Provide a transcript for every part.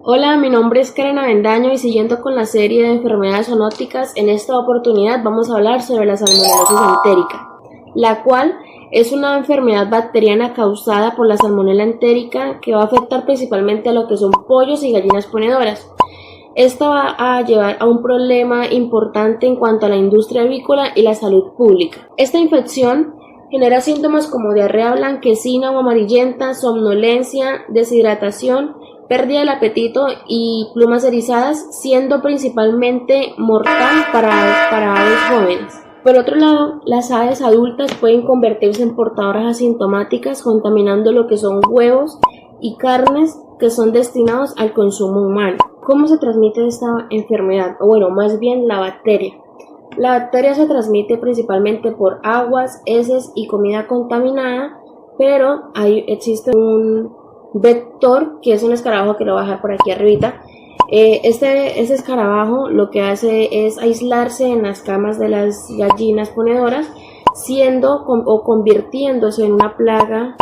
Hola, mi nombre es Karen Avendaño y siguiendo con la serie de enfermedades zoonóticas, en esta oportunidad vamos a hablar sobre la salmonelosis entérica, la cual es una enfermedad bacteriana causada por la salmonela entérica que va a afectar principalmente a lo que son pollos y gallinas ponedoras. Esto va a llevar a un problema importante en cuanto a la industria avícola y la salud pública. Esta infección genera síntomas como diarrea blanquecina o amarillenta, somnolencia, deshidratación, pérdida del apetito y plumas erizadas, siendo principalmente mortal para aves jóvenes. Por otro lado, las aves adultas pueden convertirse en portadoras asintomáticas, contaminando lo que son huevos y carnes que son destinados al consumo humano. ¿Cómo se transmite esta enfermedad? O bueno, más bien la bacteria. La bacteria se transmite principalmente por aguas, heces y comida contaminada, pero existe un vector que es un escarabajo que lo voy a dejar por aquí arribita. Este escarabajo lo que hace es aislarse en las camas de las gallinas ponedoras, siendo o convirtiéndose en una plaga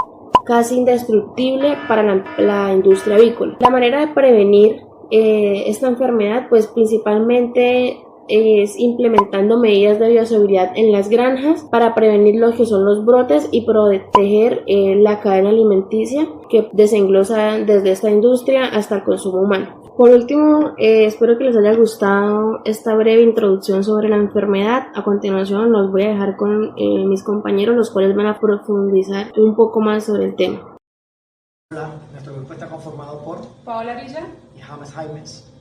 casi indestructible para la industria avícola. La manera de prevenir esta enfermedad, pues principalmente es implementando medidas de bioseguridad en las granjas para prevenir lo que son los brotes y proteger la cadena alimenticia que desenglosa desde esta industria hasta el consumo humano. Por último, espero que les haya gustado esta breve introducción sobre la enfermedad. A continuación los voy a dejar con mis compañeros, los cuales van a profundizar un poco más sobre el tema. Hola, nuestro grupo está conformado por Paola Arilla y James Jaimes.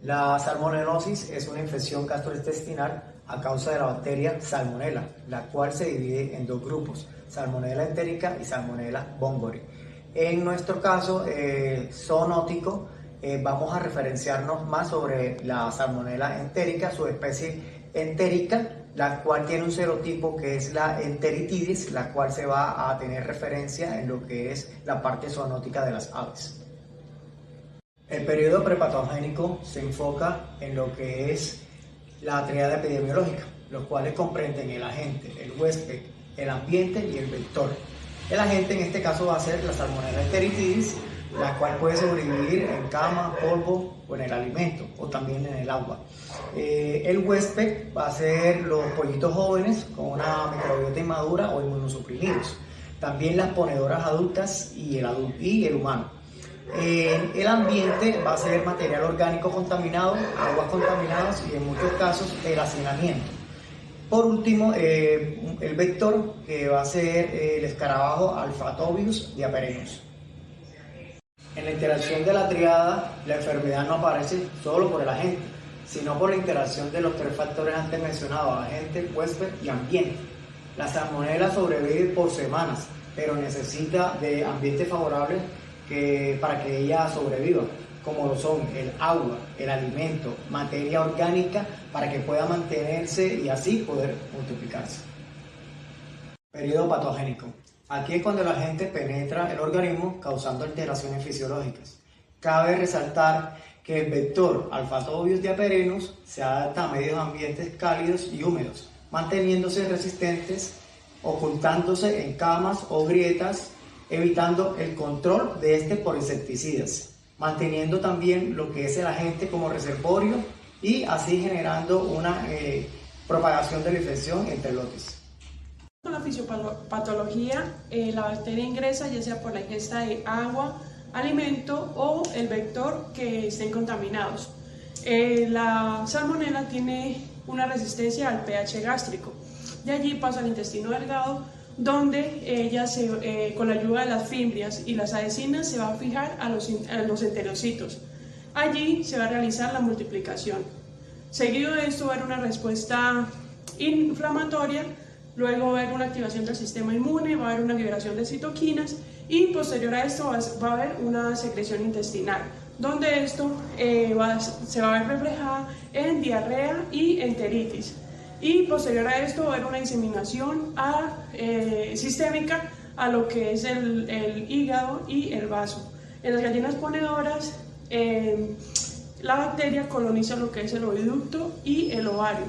La salmonelosis es una infección gastrointestinal a causa de la bacteria Salmonella, la cual se divide en dos grupos, Salmonella entérica y Salmonella bombori. En nuestro caso zoonótico, vamos a referenciarnos más sobre la Salmonella entérica, su especie entérica, la cual tiene un serotipo que es la enteritidis, la cual se va a tener referencia en lo que es la parte zoonótica de las aves. El periodo prepatogénico se enfoca en lo que es la triada epidemiológica, los cuales comprenden el agente, el huésped, el ambiente y el vector. El agente en este caso va a ser la Salmonella enteritidis, la cual puede sobrevivir en cama, polvo o en el alimento o también en el agua. El huésped va a ser los pollitos jóvenes con una microbiota inmadura o inmunosuprimidos. También las ponedoras adultas y el humano. El ambiente va a ser material orgánico contaminado, aguas contaminadas y en muchos casos el hacinamiento. Por último, el vector, que va a ser el escarabajo Alphatobius diaperenus. En la interacción de la triada, la enfermedad no aparece solo por el agente, sino por la interacción de los tres factores antes mencionados, agente, huésped y ambiente. La salmonela sobrevive por semanas, pero necesita de ambiente favorable para que ella sobreviva, como lo son el agua, el alimento, materia orgánica, para que pueda mantenerse y así poder multiplicarse. Periodo patogénico. Aquí es cuando el agente penetra el organismo causando alteraciones fisiológicas. Cabe resaltar que el vector Alphatobius diaperenus se adapta a medios ambientes cálidos y húmedos, manteniéndose resistentes, ocultándose en camas o grietas, evitando el control de este por insecticidas, manteniendo también lo que es el agente como reservorio y así generando una propagación de la infección entre lotes. Con la fisiopatología, la bacteria ingresa ya sea por la ingesta de agua, alimento o el vector que estén contaminados. La salmonela tiene una resistencia al pH gástrico. De allí pasa al intestino delgado, donde ella con la ayuda de las fimbrias y las adhesinas se va a fijar a los enterocitos. Allí se va a realizar la multiplicación. Seguido de esto va a haber una respuesta inflamatoria, luego va a haber una activación del sistema inmune, va a haber una liberación de citoquinas y posterior a esto va a haber una secreción intestinal, donde esto se va a ver reflejada en diarrea y enteritis. Y posterior a esto va a haber una diseminación sistémica a lo que es el hígado y el vaso. En las gallinas ponedoras, la bacteria coloniza lo que es el oviducto y el ovario.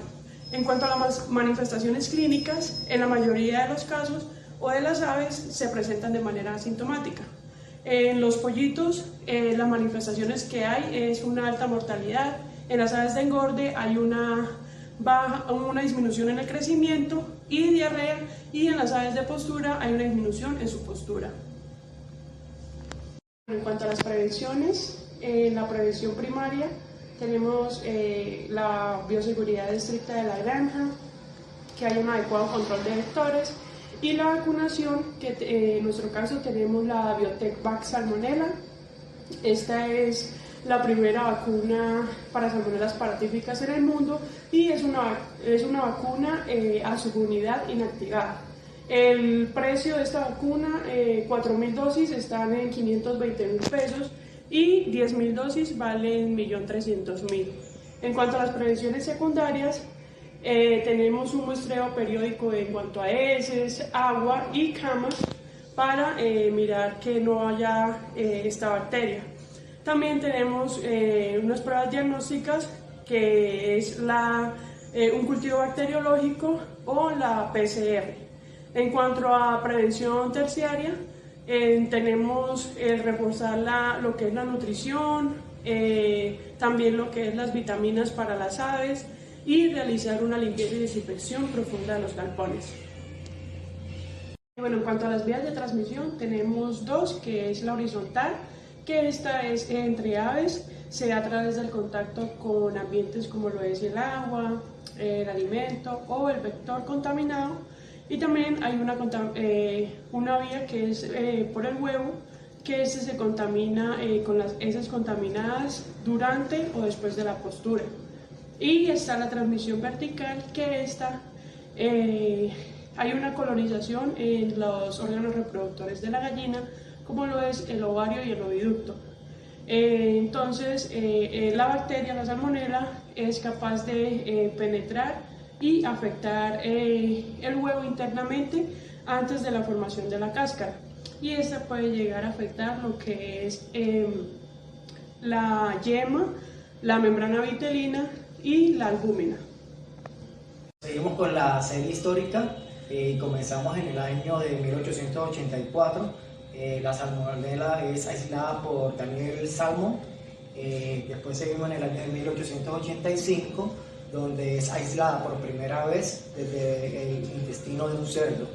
En cuanto a las manifestaciones clínicas, en la mayoría de los casos o de las aves se presentan de manera asintomática. En los pollitos, las manifestaciones que hay es una alta mortalidad. En las aves de engorde hay una disminución en el crecimiento y diarrea, y en las aves de postura hay una disminución en su postura. En cuanto a las prevenciones, en la prevención primaria tenemos la bioseguridad estricta de la granja, que haya un adecuado control de vectores, y la vacunación, que en nuestro caso tenemos la Biotech Vac Salmonella. Esta es la primera vacuna para salmonelas paratípicas en el mundo y es una vacuna a subunidad inactivada. El precio de esta vacuna, 4.000 dosis, están en 520.000 pesos y 10.000 dosis valen 1.300.000. En cuanto a las prevenciones secundarias, tenemos un muestreo periódico en cuanto a heces, agua y camas para mirar que no haya esta bacteria. También tenemos unas pruebas diagnósticas, que es un cultivo bacteriológico o la PCR. En cuanto a prevención terciaria, tenemos el reforzar lo que es la nutrición, también lo que es las vitaminas para las aves, y realizar una limpieza y desinfección profunda de los galpones. Bueno, en cuanto a las vías de transmisión, tenemos dos, que es la horizontal, que esta es entre aves, se da a través del contacto con ambientes como lo es el agua, el alimento o el vector contaminado, y también hay una vía que es por el huevo, que se contamina con las heces contaminadas durante o después de la postura. Y está la transmisión vertical, que hay una colonización en los órganos reproductores de la gallina, como lo es el ovario y el oviducto. Entonces, la bacteria, la salmonela, es capaz de penetrar y afectar el huevo internamente antes de la formación de la cáscara. Y esta puede llegar a afectar lo que es la yema, la membrana vitelina y la albúmina. Seguimos con la serie histórica y comenzamos en el año de 1884. La salmonela es aislada por Daniel Salmon. Después seguimos en el año de 1885, donde es aislada por primera vez desde el intestino de un cerdo.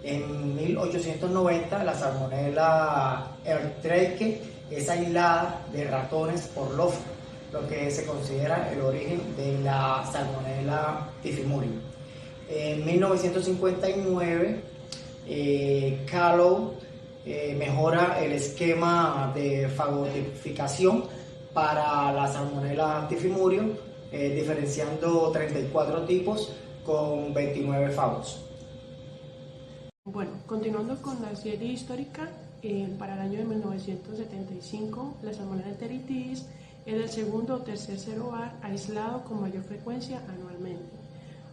En 1890 la salmonela Ehrlichia es aislada de ratones por Lofa, lo que se considera el origen de la salmonela typhimurium. En 1959, Callow mejora el esquema de fagotificación para la salmonela typhimurium, diferenciando 34 tipos con 29 fagos. Bueno, continuando con la serie histórica, para el año de 1975, la salmonella enteritidis es el segundo o tercer ceroar aislado con mayor frecuencia anualmente.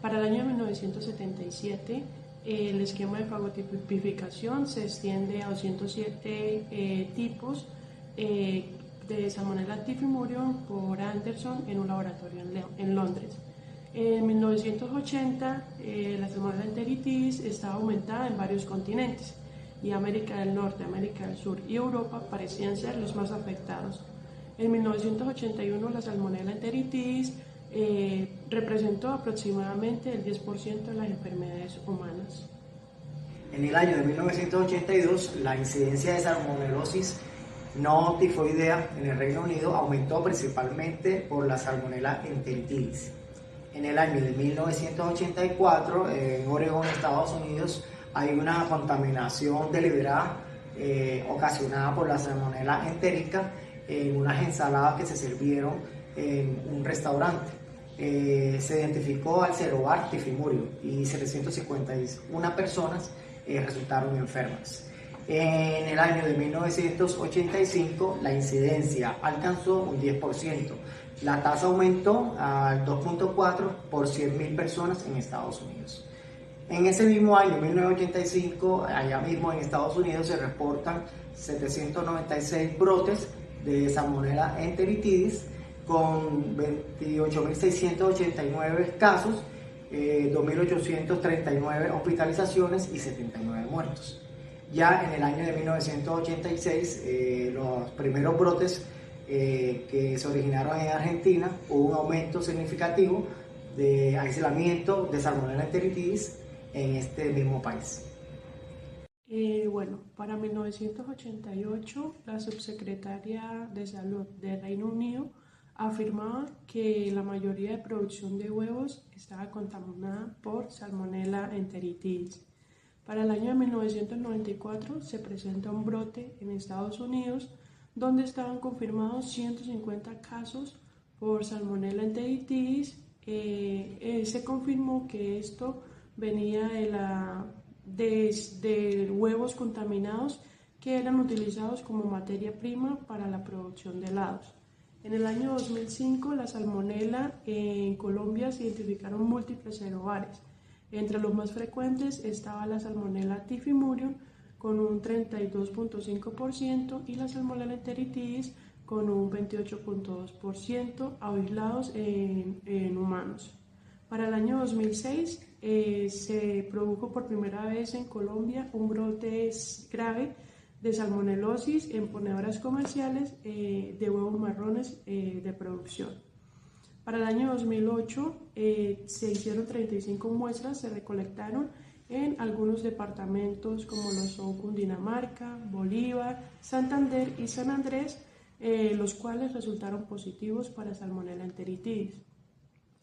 Para el año de 1977, el esquema de fagotipificación se extiende a 207 tipos de salmonella typhimurium por Anderson en un laboratorio en Londres. En 1980, la salmonella enteritidis estaba aumentada en varios continentes, y América del Norte, América del Sur y Europa parecían ser los más afectados. En 1981, la salmonella enteritidis representó aproximadamente el 10% de las enfermedades humanas. En el año de 1982, la incidencia de salmonelosis no tifoidea en el Reino Unido aumentó principalmente por la salmonella enteritidis. En el año de 1984, en Oregón, Estados Unidos, hay una contaminación deliberada ocasionada por la salmonella entérica en unas ensaladas que se sirvieron en un restaurante. Se identificó al ceroar typhimurium y 751 personas resultaron enfermas. En el año de 1985 la incidencia alcanzó un 10%. La tasa aumentó al 2.4 por 100.000 personas en Estados Unidos. En ese mismo año, 1985, allá mismo en Estados Unidos se reportan 796 brotes de salmonella enteritidis con 28.689 casos, 2.839 hospitalizaciones y 79 muertos. Ya en el año de 1986, los primeros brotes que se originaron en Argentina, hubo un aumento significativo de aislamiento de Salmonella enteritidis en este mismo país. Bueno, para 1988, la subsecretaria de Salud del Reino Unido afirmaba que la mayoría de producción de huevos estaba contaminada por Salmonella enteritidis. Para el año de 1994 se presenta un brote en Estados Unidos donde estaban confirmados 150 casos por Salmonella enteritidis. Se confirmó que esto venía de huevos contaminados que eran utilizados como materia prima para la producción de helados. En el año 2005, la salmonela en Colombia se identificaron múltiples herbarios. Entre los más frecuentes estaba la Salmonella typhimurium con un 32.5% y la Salmonella enteritidis con un 28.2% aislados en humanos. Para el año 2006 se produjo por primera vez en Colombia un brote grave de salmonelosis en ponedoras comerciales de huevos marrones de producción. Para el año 2008 se hicieron 35 muestras, se recolectaron en algunos departamentos como lo son Cundinamarca, Bolívar, Santander y San Andrés, los cuales resultaron positivos para Salmonella enteritidis.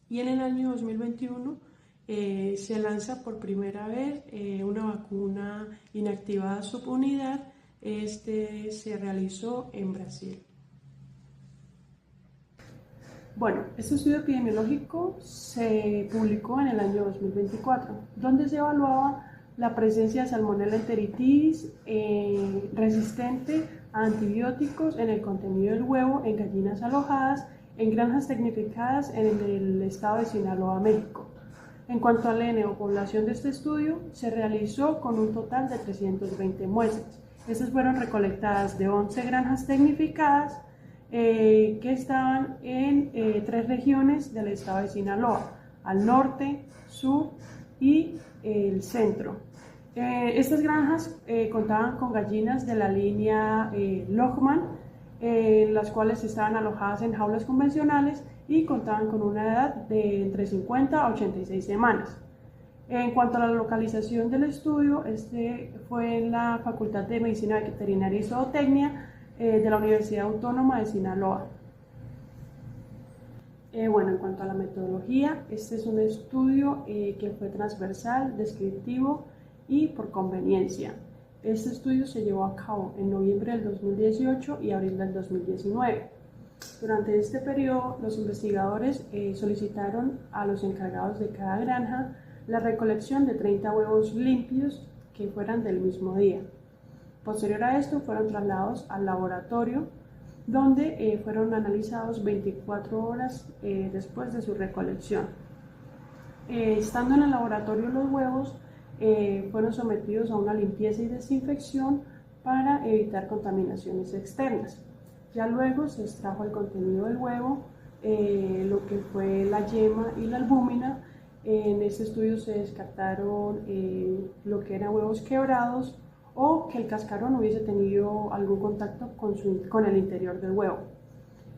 Y en el año 2021 se lanza por primera vez una vacuna inactivada subunidad. Este se realizó en Brasil. Bueno, este estudio epidemiológico se publicó en el año 2024, donde se evaluaba la presencia de Salmonella enteritidis resistente a antibióticos en el contenido del huevo en gallinas alojadas en granjas tecnificadas en el estado de Sinaloa, México. En cuanto al N o población de este estudio, se realizó con un total de 320 muestras. Estas fueron recolectadas de 11 granjas tecnificadas que estaban en 3 regiones del estado de Sinaloa, al norte, sur y el centro. Estas granjas contaban con gallinas de la línea Lohmann, las cuales estaban alojadas en jaulas convencionales y contaban con una edad de entre 50 a 86 semanas. En cuanto a la localización del estudio, este fue en la Facultad de Medicina Veterinaria y Zootecnia de la Universidad Autónoma de Sinaloa. Bueno, en cuanto a la metodología, este es un estudio que fue transversal, descriptivo y por conveniencia. Este estudio se llevó a cabo en noviembre del 2018 y abril del 2019. Durante este periodo, los investigadores solicitaron a los encargados de cada granja la recolección de 30 huevos limpios que fueran del mismo día. Posterior a esto, fueron trasladados al laboratorio, donde fueron analizados 24 horas después de su recolección. Estando en el laboratorio, los huevos fueron sometidos a una limpieza y desinfección para evitar contaminaciones externas. Ya luego se extrajo el contenido del huevo, lo que fue la yema y la albúmina. En este estudio se descartaron lo que eran huevos quebrados o que el cascarón hubiese tenido algún contacto con el interior del huevo.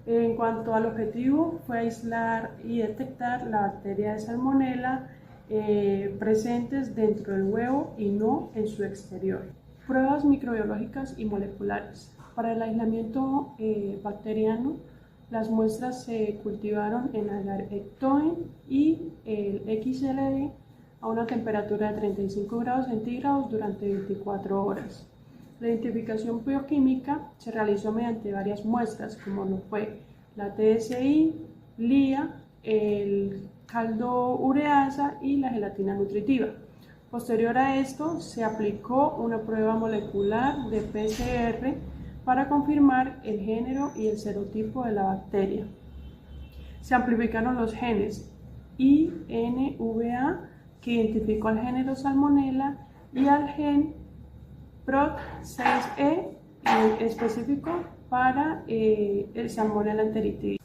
En cuanto al objetivo, fue aislar y detectar la bacteria de Salmonella presentes dentro del huevo y no en su exterior. Pruebas microbiológicas y moleculares. Para el aislamiento bacteriano, las muestras se cultivaron en agar-Ectoin y el XLD a una temperatura de 35 grados centígrados durante 24 horas. La identificación bioquímica se realizó mediante varias muestras, como lo fue la TSI, LIA, el caldo ureasa y la gelatina nutritiva. Posterior a esto, se aplicó una prueba molecular de PCR para confirmar el género y el serotipo de la bacteria. Se amplificaron los genes INVA, que identificó al género Salmonella, y al gen PROT6E, específico para el Salmonella enteritidis.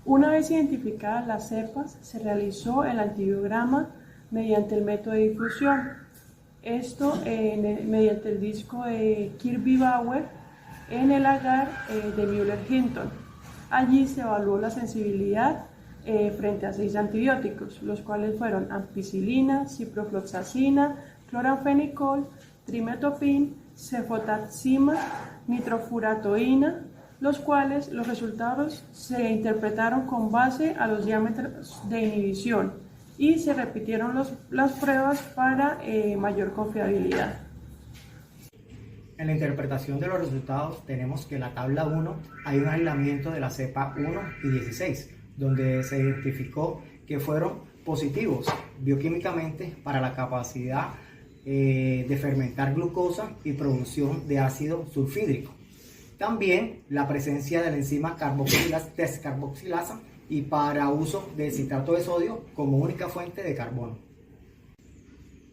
Una vez identificadas las cepas, se realizó el antibiograma mediante el método de difusión. Esto mediante el disco de Kirby-Bauer en el agar de Müller-Hinton. Allí se evaluó la sensibilidad frente a 6 antibióticos, los cuales fueron ampicilina, ciprofloxacina, cloranfenicol, trimetopin, cefotaxima, nitrofuratoína, los cuales los resultados se interpretaron con base a los diámetros de inhibición y se repitieron las pruebas para mayor confiabilidad. En la interpretación de los resultados tenemos que en la tabla 1 hay un aislamiento de la cepa 1 y 16, donde se identificó que fueron positivos bioquímicamente para la capacidad de fermentar glucosa y producción de ácido sulfídrico. También la presencia de la enzima descarboxilasa y para uso de citrato de sodio como única fuente de carbono.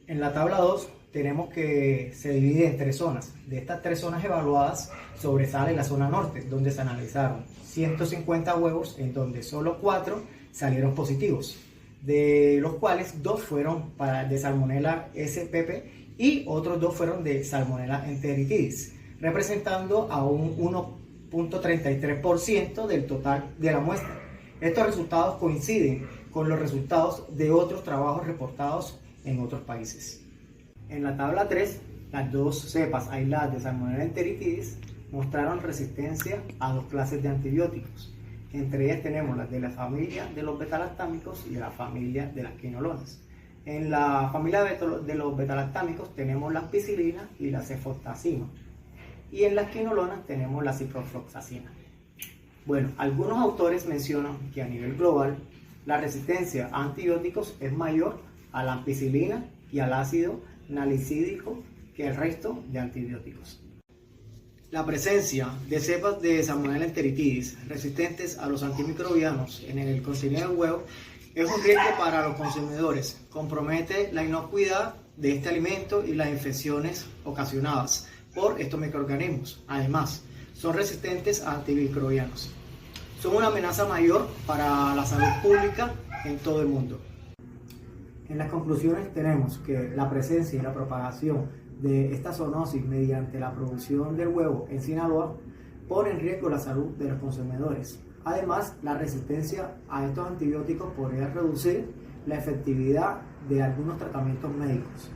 En la tabla 2 tenemos que se divide en 3 zonas. De estas 3 zonas evaluadas sobresale la zona norte, donde se analizaron 150 huevos, en donde solo 4 salieron positivos, de los cuales 2 fueron de Salmonella spp y otros 2 fueron de Salmonella enteritidis, representando a un 1.33% del total de la muestra. Estos resultados coinciden con los resultados de otros trabajos reportados en otros países. En la tabla 3, las 2 cepas aisladas de Salmonella enteritidis mostraron resistencia a 2 clases de antibióticos. Entre ellas tenemos las de la familia de los betalactámicos y de la familia de las quinolonas. En la familia de los betalactámicos tenemos la ampicilina y la cefotaxima. Y en las quinolonas tenemos la ciprofloxacina. Bueno, algunos autores mencionan que a nivel global la resistencia a antibióticos es mayor a la ampicilina y al ácido nalicídico que el resto de antibióticos. La presencia de cepas de Salmonella enteritidis resistentes a los antimicrobianos en el contenido del huevo es un riesgo para los consumidores, compromete la inocuidad de este alimento y las infecciones ocasionadas por estos microorganismos. Además, son resistentes a antimicrobianos. Son una amenaza mayor para la salud pública en todo el mundo. En las conclusiones tenemos que la presencia y la propagación de esta zoonosis mediante la producción del huevo en Sinaloa pone en riesgo la salud de los consumidores. Además, la resistencia a estos antibióticos podría reducir la efectividad de algunos tratamientos médicos.